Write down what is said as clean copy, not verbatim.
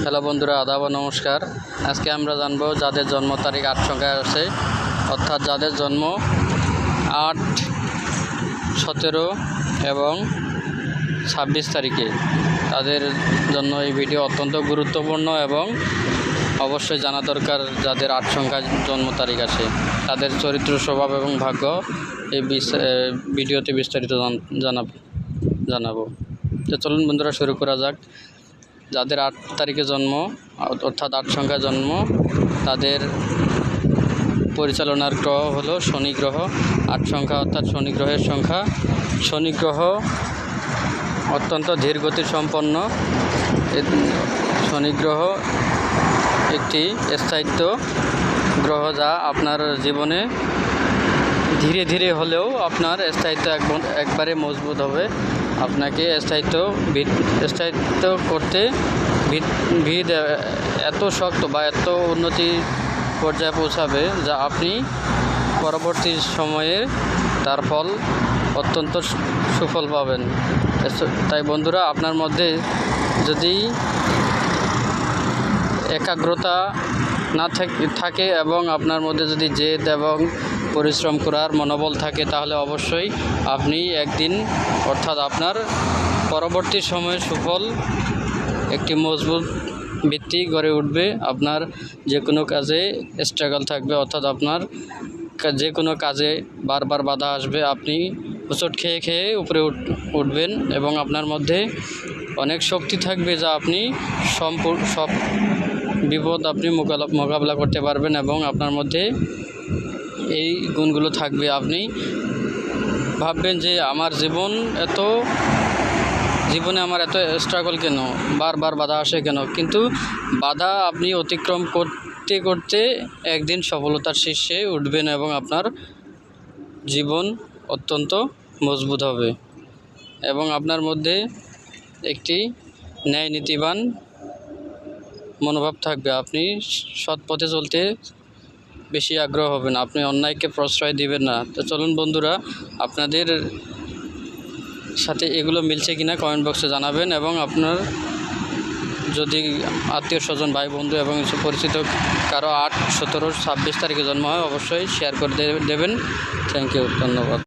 Hello বন্ধুরা, আদাব নমস্কার। আজকে আমরা জানবো যাদের জন্ম তারিখ 8 সংখ্যায় আছে, অর্থাৎ যাদের জন্ম 8, 17 এবং 26 তারিখে, তাদের জন্য এই ভিডিও অত্যন্ত গুরুত্বপূর্ণ এবং অবশ্যই জানা দরকার। যাদের 8 সংখ্যায় জন্ম তারিখ আছে তাদের চরিত্র, স্বভাব এবং ভাগ্য এই ভিডিওতে বিস্তারিত জানাবো। তো চলুন বন্ধুরা, শুরু করা যাক। যাদের 8 তারিখে জন্ম, অর্থাৎ 8 সংখ্যায় জন্ম, তাদের পরিচালনার গ্রহ হলো শনি গ্রহ। 8 সংখ্যা অর্থাৎ শনি গ্রহের সংখ্যা। শনি গ্রহ অত্যন্ত ধীরগতি সম্পন্ন। শনি গ্রহ একটি স্থায়িত্ব গ্রহ, যা আপনার জীবনে ধীরে ধীরে হলেও আপনার স্থায়িত্ব একবারে মজবুত হবে। আপনাকে স্থায়িত্ব করতে ভিত এত শক্ত বা এত উন্নতি পর্যায়ে পৌঁছাবে, যা আপনি পরবর্তী সময়ে তার ফল অত্যন্ত সুফল পাবেন। তাই বন্ধুরা, আপনার মধ্যে যদি একাগ্রতা না থাকে এবং আপনার মধ্যে যদি জেদ এবং পরিশ্রম করার মনোবল থাকে, তাহলে অবশ্যই আপনি একদিন, অর্থাৎ আপনার পরবর্তী সময়ে সুফল একটি মজবুত ভিত্তি গড়ে উঠবে। আপনার যে কোনো কাজে স্ট্রাগল থাকবে, অর্থাৎ আপনার যে কোনো কাজে বারবার বাধা আসবে, আপনি হোঁচট খেয়ে খেয়ে উপরে উঠবেন এবং আপনার মধ্যে অনেক শক্তি থাকবে, যা আপনি সব বিপদ আপনি মোকাবেলা করতে পারবেন এবং আপনার মধ্যে এই গুণগুলো থাকবে। আপনি ভাববেন যে আমার জীবনে আমার এত স্ট্রাগল কেন, বারবার বাধা আসে কেন, কিন্তু বাধা আপনি অতিক্রম করতে করতে একদিন সফলতার শীর্ষে উঠবেন এবং আপনার জীবন অত্যন্ত মজবুত হবে এবং আপনার মধ্যে একটি ন্যায় নীতিবান মনোভাব থাকবে। আপনি সৎ পথে চলতে বেশি আগ্রহ হবেন, আপনি অন্যায়কে প্রশ্রয় দিবেন না। তো চলুন বন্ধুরা, আপনাদের সাথে এগুলো মিলছে কিনা কমেন্ট বক্সে জানাবেন এবং আপনার যদি আত্মীয় স্বজন, ভাই বন্ধু এবং পরিচিত কারো 8, 17, 26 তারিখে জন্ম হয়, অবশ্যই শেয়ার করে দেবেন। থ্যাংক ইউ, ধন্যবাদ।